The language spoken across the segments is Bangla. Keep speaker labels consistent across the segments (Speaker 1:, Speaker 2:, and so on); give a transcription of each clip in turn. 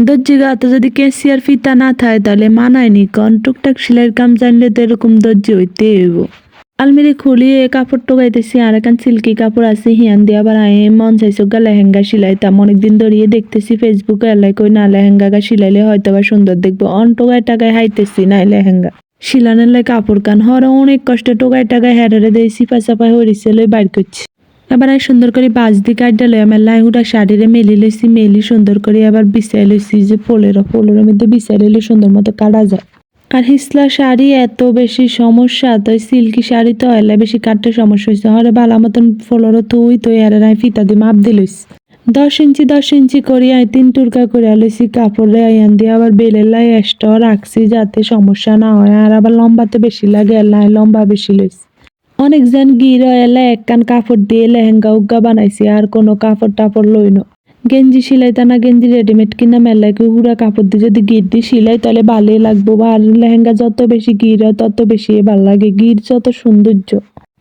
Speaker 1: দর্জি গাতে যদি কেসি আর ফিতা না থাকে তাহলে মানায়নি, কারণ টুকটাক সেলাইয়ের কাম জানলে তো এরকম দর্জি হইতে হইব। আলমিরি খুলিয়ে কাপড় টোকাইতেছি, আর এখান সিল্কি কাপড় আছে হিয়ান দিয়ে, আবার আয় মন চাইছো গা লেহেঙ্গা সিলাইতাম। অনেকদিন ধরিয়ে দেখতেছি ফেসবুকে এলাই কই না লেহেঙ্গা গা সিলাইলে হয়তো বা সুন্দর দেখবো। অন টোকায় টাকায় হাইতেছি নাই লেহেঙ্গা শিলানের লাই কাপড় কান হরে অনেক কষ্টে টোকায় টাকায় হেরে দিয়ে সিপা চাপাই হরিছে লই বাইর করছি। এবার আমি সুন্দর করে বাজ দি কাটটা লই আমার লাই হুড়া শাড়িরে মেলি লইছি, মেলি সুন্দর করে আবার বিছাই লইছি, যে পোলের মধ্যে বিছাই লইলে সুন্দর মতো কাটা যায়। আর হিসলা শাড়ি এত বেশি সমস্যা, তাই সিল্কি শাড়ি তো এলে বেশি কাটতে সমস্যা হয়েছে। হরে বালা মতন ফোলরও তুই আর আমি ফিতা দিয়ে মাপ দিয়ে লইছি। 10 ইঞ্চি করি আই 3 টুরকা করে লইছি কাপড়ে আইয়ান দিয়ে, আবার বেলের লাই এক্সট্রা রাখছি যাতে সমস্যা না হয়। আর আবার লম্বাতে বেশি লাগে এলাই লম্বা বেশি লইছি। অনেকজন গির এলে এক কান কাপড় দিয়ে লেহেঙ্গা উগ্গা বানাইছি, আর কোনো কাপড় টাপড় লইন। গেঞ্জি সিলাইতা না, গেঞ্জি রেডিমেড কিনা মেলায় হুড়া কাপড় দিয়ে যদি গির দিয়ে সিলাই তাহলে ভালোই লাগবো। আর লেহেঙ্গা যত বেশি গির হয় তত বেশি ভাল লাগে, গির যত সৌন্দর্য।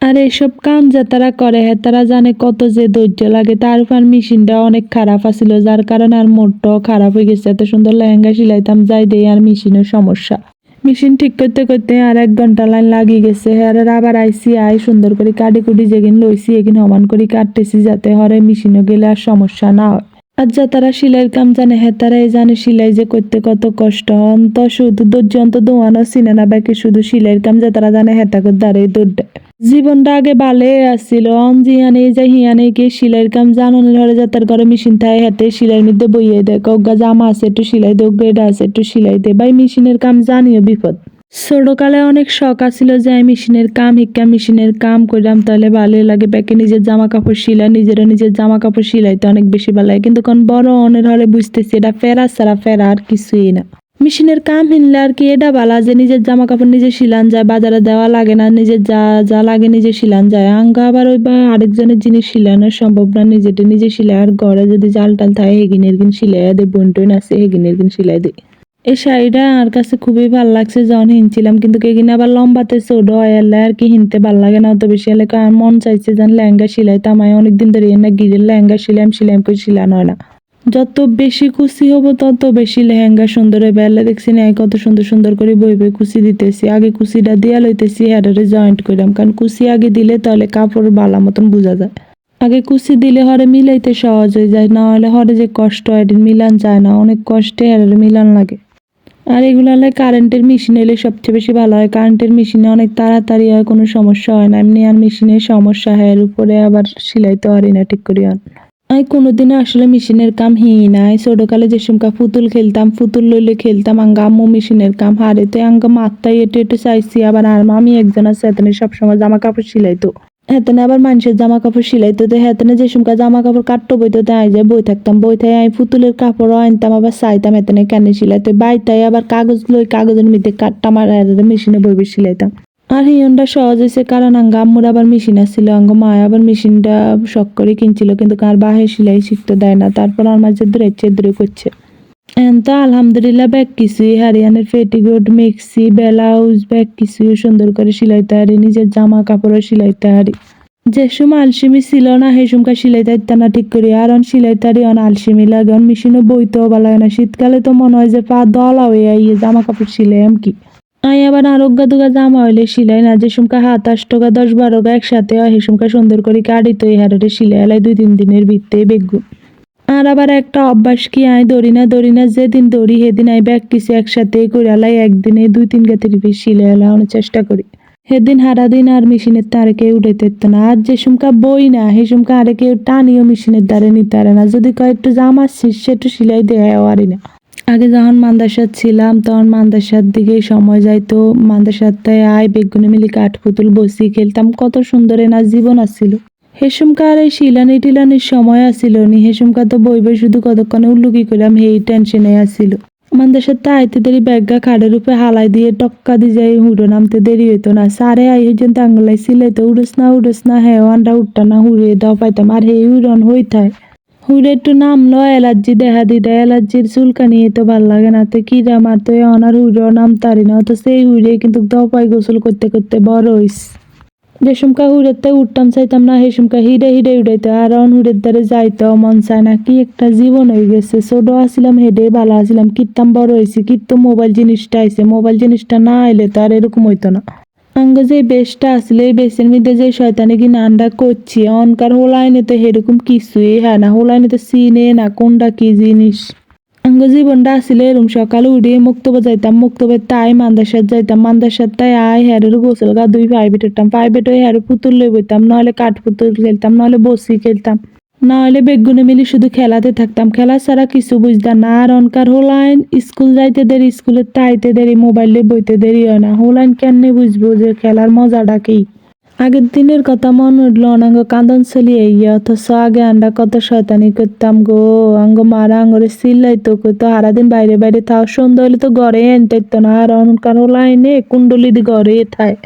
Speaker 1: আর এইসব কাম যে তারা করে তারা জানে কত যে ধৈর্য লাগে। তার উপর মেশিনটা অনেক খারাপ আছিল, যার কারণে আর মোটটাও খারাপ হয়ে গেছে। এত সুন্দর লেহেঙ্গা সিলাইতাম যাই দেই, আর মেশিনের সমস্যা। মেশিন ঠিক করতে করতে আর 1 ঘন্টা লাইন লাগিয়ে গেছে। আর আবার আইসি সুন্দর করে কাটি কুটি যেগিন লইছি এগিন সমান করে কাটতেছি, যাতে হরে মেশিনে গেলে আর সমস্যা না হয়। আর যা তারা সিলাইয়ের কাম জানে তারাই জানে সিলাই যে করতে কত কষ্ট। অন্ত শুধু ধৈর্য অন্ত দোয়ানো চিনে না, বাকি শুধু সিলাইয়ের কাম যে তারা জানে হেতা করে দাঁড়িয়ে দৌড় দেয়। জীবনটা আগে ভালো আসছিল, জিয়ানে যে হিয়ানে গিয়ে সিলাইয়ের কাম জানানোর হরে যাতার ঘরে মেশিন থাকে হাতে সিলাইয়ের মধ্যে বইয়ে দেয়, কগ্গা জামা আছে একটু সিলাই দে, এটা আছে একটু সিলাই দে। ভাই মেশিনের কাম জানিও বিপদ। ছোটকালে অনেক শখ আছিল যে আমি মেশিনের কাম হিক্কা মেশিনের কাম করলাম তাহলে ভালোই লাগে। ব্যাকে নিজের জামা কাপড় সিলাই, নিজের জামা কাপড় সিলাইতে অনেক বেশি ভালো লাগে। কিন্তু কোন বড় অনের হলে বুঝতেছি এটা ফেরা ছাড়া ফেরা আর কিছুই না। মেশিনের কাম হিনলে আর কি এটা বালা যে নিজের জামা কাপড় নিজে সিলান যায়, বাজারে দেওয়া লাগে না, নিজের যা যা লাগে নিজে সিলান যায়। আঙ্গা আবার ওই বা আরেকজনের জিনিস সিলানো সম্ভব না, নিজে সিলাই। আর ঘরে যদি জাল টাল থাকে হেগিনের গিন সিলাই দে, বোন টোন আছে হেগিনের গিন সিলাই দে। এই শাড়িটা আমার কাছে খুবই ভালো লাগছে যখন হিনছিলাম, কিন্তু কেকিনা আবার লম্বাতে ছোট হয় এলে আর কি হিনতে ভালো লাগে না অত বেশি। এলে আমার মন চাইছে যেন লেহেঙ্গা সিলাইতাম। আমি অনেকদিন ধরে না গিরের লেহেঙ্গা সিলাম করে সিলানো হয় না। যত বেশি কুচি হবো তত বেশি লেহেঙ্গা সুন্দর হবে। এলে দেখছি না কত সুন্দর সুন্দর করে বই বই কুচি দিতেছি। আগে কুচিটা দিয়া লইতেছি হেডারে জয়েন্ট করলাম, কারণ কুচি আগে দিলে তাহলে কাপড় ভালো মতন বোঝা যায়। আগে কুচি দিলে হরে মিলাইতে সহজ হয়ে যায়, না হলে হরে যে কষ্ট হয় মিলান যায় না, অনেক কষ্টে হেডারে মিলান লাগে। আর এগুলো হলে কারেন্টের মেশিন এলে সবচেয়ে বেশি ভালো হয়। কারেন্টের মেশিনে অনেক তাড়াতাড়ি হয়, কোনো সমস্যা হয় না। এমনি আর মেশিনের সমস্যা হয়, এর উপরে আবার সিলাইতে পারি না ঠিক করি। আমি কোনোদিনও আসলে মেশিনের কাম নাই। ছোটকালে যে সমকা পুতুল খেলতাম, পুতুল লইলে খেলতাম, আঙ্গা আম্মু মেশিনের কাম হারেতে আঙ্গা মাত্তাই এটে এটে চাইছি। আবার আর আমি একজন আছে এতনে সবসময় জামা কাপড় সিলাইতো, হেতনে আবার মানুষের জামা কাপড় সিলাইতো। তো হেতনে যে সমকা জামা কাপড় কাটতো বইতো তাই যে বই থাকতাম, বই থেকে আমি পুতুলের কাপড়ও আনতাম, আবার চাইতাম এতনে কেন সিলাইতো। বাইতাই আবার কাগজ লই কাগজের মধ্যে কাটতাম আর মেশিনে বই বই সিলাইতাম। আর হিয়নটা সহজ হয়েছে কারণ আম্মুর আবার মেশিন আসছিল, মা আবার মেশিনটা শখ করে কিনছিল, কিন্তু কার বাহে সিলাই শিখতে দেয় না। তারপর আমার যে দূরে করছে। তো আলহামদুলিল্লাহ ব্যাগ কিছুই হারিয়ানের পেটিকোট মেক্সি ব্লাউজ ব্যাগ কিছুই সুন্দর করে সিলাইতে হারি, নিজের জামা কাপড়ও সিলাইতে হারি। যে সময় আলসেমি ছিল না সেই সময় সিলাইতে হারতাম না ঠিক করি। আর সিলাইতে হারি আলসেমি লাগে, মেশিনও বইতেও ভালো লাগে না। শীতকালে তো মনে হয় যে পা দলা হয়ে আইয়ে জামা কাপড় সিলাই কি। আমি আবার আরোগ্য দুগা জামা হইলে সিলাই না, যে সুমকা 27 টাকা 10-12 একসাথে হয় সেই সুমকা সুন্দর করে কাটি তো হারে সিলাই এলাই 2-3 দিনের ভিতরে বেগুন। আর আবার একটা অভ্যাস কি আই দড়ি না যেদিন দড়ি সেদিন আই ব্যাগ কিছু একসাথে করে আলাই একদিনে 2-3 গাতের বেশি সিলাই আলানোর চেষ্টা করি। সেদিন হারা দিন আর মেশিনের তারে কেউ উঠাইতে পারতো না। আর যে সুমকা বই না সেই সুমকা আরে কেউ টানিও মেশিনের দ্বারে নিতে পারে না। যদি কয় একটু জামা সে একটু সিলাই দেয় আরই না। আগে যখন মাদ্রাসাত ছিলাম তখন মাদ্রাসার দিকেই সময় যাইতো, মাদ্রাসাতে বেগুনে মিলি কাঠ পুতুল বসি খেলতাম, কত সুন্দর না জীবন আসছিল। হেসুমকার এই শিলানি টিলানির সময় আসিল নি, হেসুমকা তো বই বই শুধু কতক্ষণে উল্লুকি করলাম এই টেনশনে আসছিল। মাদ্রাসাতে আইতে দেরি ব্যাগা খাড়ের উপরে হালাই দিয়ে টক্কা দিয়ে যাই হুড়ো নামতে দেরি হইতো না। সারে আই হইজন তাঙ্গলাই সিলাইতো উড়স না হ্যাঁ আন্ডা উঠটা না হুড়িয়ে দাও পাইতাম। আর হে উড়ন হইতায় হুড়ে একটু নামলো অ্যালার্জি দেখা দিদা, অ্যালার্জির চুলকানি তো ভাল লাগে না। তো কি আমার তো অনার হুড়ো নাম তারি না, তো সেই হুড়ে কিন্তু দপাই গোসল করতে করতে বড় হইস। যেসমকা হুড়েতে উঠতাম চাইতাম না হেসমকা হিডে হিডে উড়াইতে আর হুড়ের দ্বারে যাইতেও মন চায় না। কি একটা জীবন হয়ে গেছে। ছোট আসিলাম হেডে ভালো আসিলাম, কিত্তাম বড় হয়েছি, কিত্ত মোবাইল জিনিসটা আইছে, মোবাইল জিনিসটা না আইলে তো আর এরকম হইতো না। আঙ্গ যে বেশটা আসলে এই বেশের মধ্যে যে শয়তানি কি নান্ডা করছি অনকার হোলাইনে তো সেরকম কিছুই হয় না, হোলাইনে তো চিনে না কোনটা কি জিনিস। আঙ্গ জীবনটা আসলে এরম সকালে উঠে মুক্তবে যাইতাম, মুক্তবে তাই মান্দাসার যাইতাম, মান্দাসার তাই আয় হ্যারের গোসল গা দুই প্রাইভেট উঠতাম, প্রাইভেট হয়ে হ্যারে পুতুল লই বইতাম, নইলে কাঠ পুতুল খেলতাম, নইলে বসি খেলতাম, নাহলে বেগুনে মিলি শুধু খেলাতে থাকতাম। খেলা ছাড়া কিছু বুঝতাম না। আর অনকার হোলাইন স্কুল যাইতে দেরি, স্কুলে তাইতে দেরি, মোবাইলে বইতে দেরি হয় না। হোলাইন কেমনে বুঝবো যে খেলার মজাটা কি। আগের দিনের কথা মনে উঠলো অনাঙ্গ কান্দন চলিয়ে ইয়ে, অথচ আগে আমরা কত শয়তানি করতাম গো। আঙ্গ মারা আঙ্গরে চিল্লাইতো, কইতো সারাদিন বাইরে বাইরে থাও, সন্ধ্যা হইলে তো ঘরে এনতেইতো না। আর অনকার হোলাইনে কুণ্ডলি দি ঘরে থায়,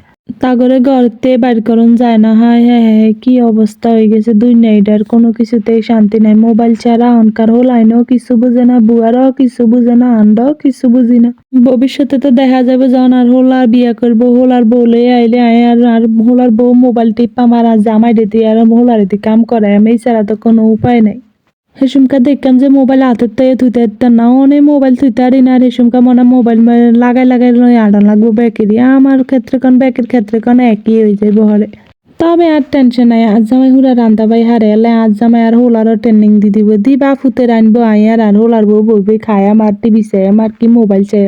Speaker 1: তাগরে ঘরতে বাইর করন যায় না। হায় হায় হায় কি অবস্থা হয়ে গেছে দুনিয়াটার, কোনো কিছুতেই শান্তি নাই। মোবাইল ছাড়া অনকার হোলাইনেও কিছু বুঝে না, বুয়ারাও কিছু বুঝে না, আমরাও কিছু বুঝি না। ভবিষ্যতে তো দেখা যাবে যখন আর হোলার বিয়া করবো, হোলার বউ লই আইলে আয় আর হোলার বউ মোবাইল টিপা মারা জামাই দিতে আর হোলার এতে কাম করায়, আমি ছাড়া তো কোনো উপায় নাই। হেসুমকা দেখলাম যে মোবাইল হাতের থেকে থুইতে পারতাম না, অনেক মোবাইল থুইতে পারি না। আর হেসুমকা মনে মোবাইল লাগাই লাগাই আডান লাগবো ব্যাকেরই, আমার ক্ষেত্রে কোন ব্যাকের ক্ষেত্রে কোন একই হয়ে যায় বহরে। তবে আর টেনশন নাই, আজ জামাই হুরা রান্দা বাই হারে এলে আজ জামাই আর হোলারও ট্রেনিং দি দিব, দিবা ফুতে রানবো আইয়ার আর হোলার বউ বইবে খায় আমার টিভি চাই আমার কি মোবাইল চাই।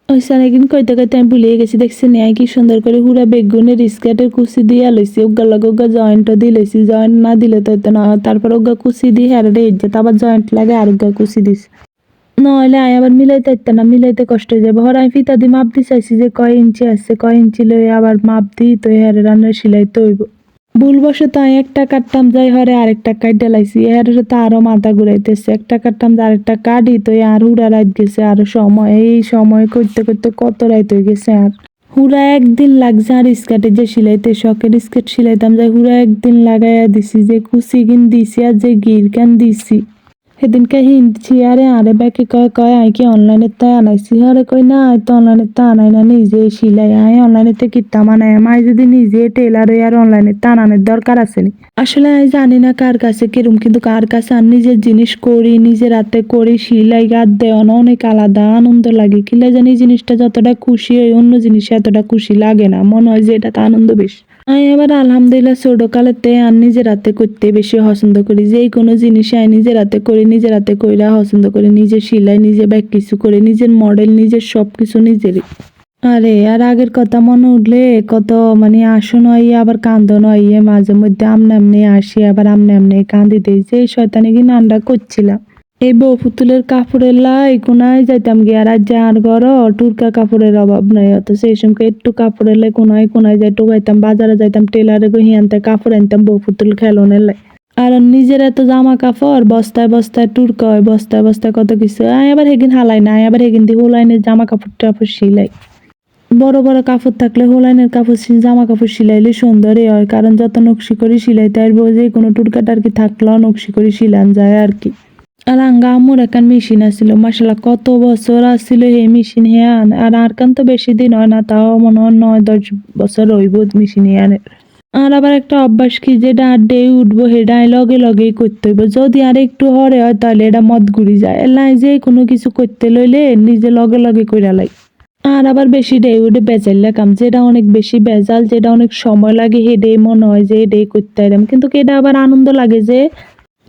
Speaker 1: ওই সারাদিন কইতে কইতে আমি ভুলিয়ে গেছি, দেখছি নিয়ে কি সুন্দর করে হুরা বেগুনের স্কার্টের কুচি দিয়া লইছি, ওগা লগে ওগা জয়েন্টও দিয়ে লইছি, জয়েন্ট না দিলে তো হইতো না। তারপর ওগা কুচি দিয়ে হ্যারে ইজ্জত আবার জয়েন্ট লাগে আর ওগা কুচি দিস, নইলে আয় আবার মিলাইতে পারতাম না, মিলাইতে কষ্ট হয়ে যাবে। হরাই ফিতা দিয়ে মাপ দি চাইছি যে কয় ইঞ্চি আছে, কয় ইঞ্চি লই আবার মাপ দিই তো হ্যারে রান্নার সিলাইতে হইব। ভুলবশত আমি একটা কাটতাম যাই হরে আরেকটা কাট ডেলাইছি, এর তো আরো মাথা ঘুরাইতেছে, একটা কাটতাম যে আরেকটা কাটি তো আর হুড়া রাত গেছে আরো সময়, এই সময় করতে করতে কত রাত হয়ে গেছে। আর হুড়া একদিন লাগছে আর স্কার্টে যে সিলাইতে, শখের স্কার্ট সিলাইতাম যাই হুড়া একদিন লাগাইয়া দিছি, যে কুচি কিন দিছি আর যে গির কান দিছি। সেদিনকে হিনছি আরে আরে ব্যাকে কয় কয় আই কি অনলাইনে তা আনাইছি, আরে কই না আই তো অনলাইনে তা আনাই না, নিজে সিলাই আই অনলাইনে তে কিতাম আনাই, মাই যদি নিজে টেলার আর অনলাইনে তা আনানোর দরকার আছে নি। আসলে আমি জানি না কার কাছে কিরম, কিন্তু কার কাছে আর নিজের জিনিস করি, নিজের হাতে করি, সিলাই গাদ দেওয়ানো অনেক আলাদা আনন্দ লাগে। কিলা জানি জিনিসটা যতটা খুশি হয় অন্য জিনিসে এতটা খুশি লাগে না, মনে হয় যে এটাতে আনন্দ বেশি। আমি এবার আলহামদুলিল্লাহ ছোটকালেতে আর নিজের হাতে করতে বেশি পছন্দ করি, যেই কোনো জিনিস আমি নিজের হাতে করি, নিজের হাতে কইরা পছন্দ করি, নিজে সিলাই, নিজে ব্যাগ কিছু করে, নিজের মডেল, নিজের সব কিছু নিজেরই। আরে আর আগের কথা মনে উঠলে কত মানে আসন হইয়ে আবার কান্দন হইয়ে, মাঝে মধ্যে আমনে আমনে আসি আবার আমনে আমনে কান্দি দিই, যে শয়তানি কি নান্ডা করছিলাম। এই বউ পুতুলের কাপড়ের লাই কোনায় যাইতাম গিয়ে, আর যার ঘর টুরকা কাপড়ের অভাব নাই, অত সেই সময় একটু কাপড়ের লাই কোনায় কোনায় যাই টুকাইতাম, বাজারে যাইতাম টেলারে গিয়ে আনতে কাপড় আনতাম বউ পুতুল খেলনের লাই। আর নিজের এত জামা কাপড় বস্তায় বস্তায় টুরকা হয়, বস্তায় বস্তায় কত কিছু, আয় আবার হেগিন হালাই না, আবার হেগিন দিয়ে হোলাইনের জামা কাপড় টাপড় সিলাই। বড় বড় কাপড় থাকলে হোলাইনের কাপড় জামা কাপড় সিলাইলে সুন্দরই হয়, কারণ যত নকশি করে সিলাইতে পারবো, যে কোনো টুরকা টারকি থাকলেও নকশি করে সিলান যায় আর কি। আর আঙ্গা আম্মুর একটা মেশিন আছিল, মাসাল্লাহ কত বছর আসছিল এই মেশিন হ্যাঁ। আর কান তো বেশি দিন হয় না, তাও মনে হয় 9-10 বছর হইব মেশিন হ্যানের। আর আবার একটা অভ্যাস কি, যেটা ডে উঠবো সেটা লগে লগেই করতে হইব, যদি আর একটু হরে হয় তাহলে এটা মদ ঘুরি যায়, এলাই যে কোনো কিছু করতে লইলে নিজে লগে লগে কইরা লাই। আর আবার বেশি ডে উঠে বেজাইলা কাম, যেটা অনেক বেশি বেজাল, যেটা অনেক সময় লাগে হেডে মনে হয় যে এটাই করতে পারলাম, কিন্তু এটা আবার আনন্দ লাগে যে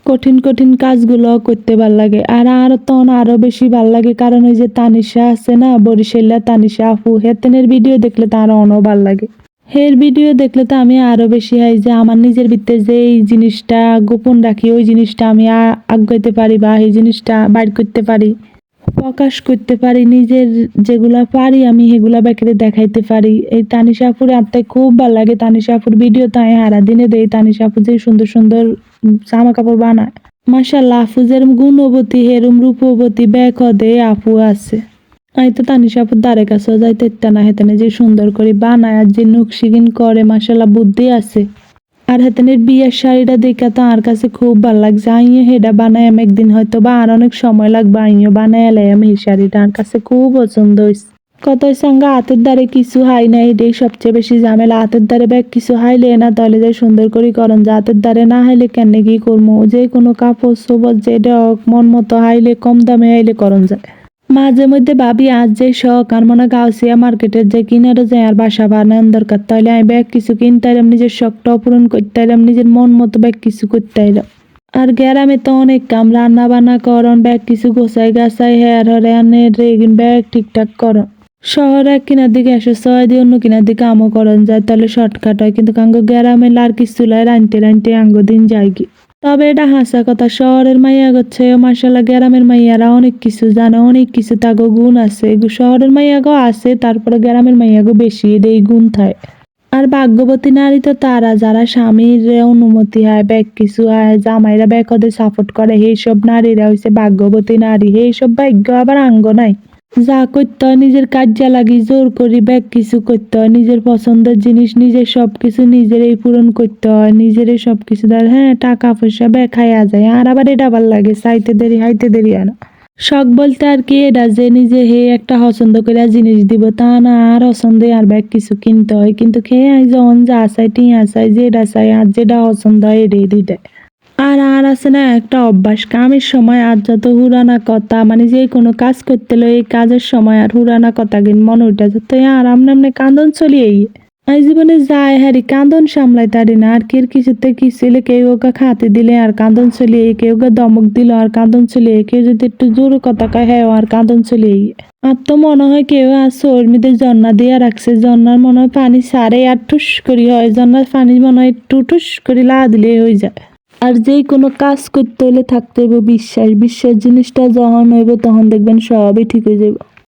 Speaker 1: কঠিন কঠিন কাজগুলো করতে ভাল লাগে। আর তখন আরো বেশি ভাল লাগে, কারণ ওই যে তানিশা আছে না বরিশাল্লা, তানিশা আপু, হেতেনের ভিডিও দেখলে তো আরো অনেক ভাল লাগে। হের ভিডিও দেখলে তো আমি আরো বেশি হয় যে আমার নিজের ভিতরে যে এই জিনিসটা গোপন রাখি ওই জিনিসটা আমি আগাইতে পারি, বা এই জিনিসটা বাইর করতে পারি, প্রকাশ করতে পারি, নিজের যেগুলা পারি আমি সেগুলা ব্যাকেরে দেখাইতে পারি। এই তানিশা আপুর আত্মায় খুব ভালো লাগে, তানিশা আপুর ভিডিও তাই হারা দিনে দেই, তানিশা আপু যে সুন্দর সুন্দর জামা কাপড় বানায়, মাশাআল্লাহ আপু যেরম গুণবতী হেরম রূপবতী ব্যাকদে আপু আছে। আমি তো তানিশা আপুর দ্বারে কাছেও যাইতে ইত্তা না, হেতেনে যে সুন্দর করে বানায় আর যে নকশিগিন করে, মাশাআল্লাহ বুদ্ধি আছে। আর হেতেনের বিয়ের শাড়িটা দেখা তো আমার কাছে খুব ভালো লাগছে, আইও হেটা বানাই আমি একদিন, হয়তো বা আর অনেক সময় লাগবে, আইও বানাই এলাই আমি এই শাড়িটা, আমার কাছে খুব পছন্দ হয়েছে। কত সঙ্গে হাতের দ্বারে কিছু হাই না, এটাই সবচেয়ে বেশি ঝামেলা। হাতের দ্বারে ব্যাগ কিছু হাইলে না তাহলে যে সুন্দর করে করন, যা হাতের দ্বারে না হাইলে কেন কি করবো, যে কোনো কাপড় সোবর যেটা হোক মন মতো হাইলে কম দামে হাইলে করন যায়। মাঝে মধ্যে ভাবি আজ যে শখ আর মনে গাউসিয়া মার্কেটের যে কিনারে যায় আর বাসা বানানোর দরকার, তাহলে আমি ব্যাগ কিছু কিনতে এলাম, নিজের শখটাও পূরণ করতে এলাম, নিজের মন মতো ব্যাগ কিছু করতে এলাম। আর গ্রামে তো অনেক কাম, রান্না বান্না করন, ব্যাগ কিছু গোছাই গাছাই হেয়ার হরে আনে রেগিন ব্যাগ ঠিকঠাক করন। শহরে এক কিনার দিকে 106 দিয়ে অন্য কিনার দিকে আমও করন যায়, তাহলে শর্টকাট হয়, কিন্তু কাঙ্গো গ্রামে লার কিছু চুলায় রানতে রানতে আঙ্গো দিন যায় কি। তবে এটা হাসা কথা, শহরের মাইয়া গচ্ছে মার্শাল্লাহ গ্রামের মাইয়ারা অনেক কিছু জানে, অনেক কিছু তাগো গুণ আছে। শহরের মাইয়াগো আছে, তারপরে গ্রামের মাইয়াগো বেশি এই গুণ থাকে। আর ভাগ্যবতী নারী তো তারা যারা স্বামীর অনুমতি হয় ব্যাগ কিছু হয়, জামাইরা ব্যাগ ওদের সাপোর্ট করে, এই সব নারীরা হইছে ভাগ্যবতী নারী। এই সব ভাগ্য আবার আঙ্গ নাই। যা করতে হয় নিজের কাজে লাগি জোর করি ব্যাগ কিছু করতে হয়, নিজের পছন্দের জিনিস নিজের সবকিছু নিজেরই পূরণ করতে হয়, নিজেরই সবকিছু দেয়। হ্যাঁ টাকা পয়সা ব্যাগ খাইয়া যায়, আর আবার এটা ভাল লাগে চাইতে দেরি হাইতে দেরি হয় না। শখ বলতে আর কি এটা যে নিজে হে একটা পছন্দ করে জিনিস দিব তা না, আর পছন্দে আর ব্যাগ কিছু কিনতে হয়, কিন্তু খেয়ে যখন যা চাই টিয়া চাই যেটা চাই আর যেটা পছন্দ হয় এটাই দিতে। আর আছে না একটা অভ্যাস, কামের সময় আর যত হুরানা কথা, মানে যে কোনো কাজ করতে হলে এই কাজের সময় আর হুরানা কথা কিন মনে উঠে যেত, আর আমনে কান্দন চলিয়েই এই জীবনে যায় হারি কান্দন সামলাই তারি না। আর কের কিছুতে কিছু হলে কেউ ওকে খাতে দিলে আর কান্দন চলিয়ে, কেউ ওকে দমক দিল আর কান্দন চলিয়ে, কেউ যদি একটু জোর কথা কয় হ্যাঁ আর কান্দন চলিয়ে। আর তো মনে হয় কেউ আর চর্মিতে জন্না দিয়ে রাখছে, জন্নার মনে হয় পানি সারে আর ঠুস করি হয়, জন্নার পানি মনে হয় একটু ঠুস করে লা দিলে হয়ে যায়। আর যে কোনো কাজ করতে হলে থাকতে হইব বিশ্বাস, বিশ্বাস জিনিসটা যখন হইব তখন দেখবেন সবই ঠিক হয়ে যাবে।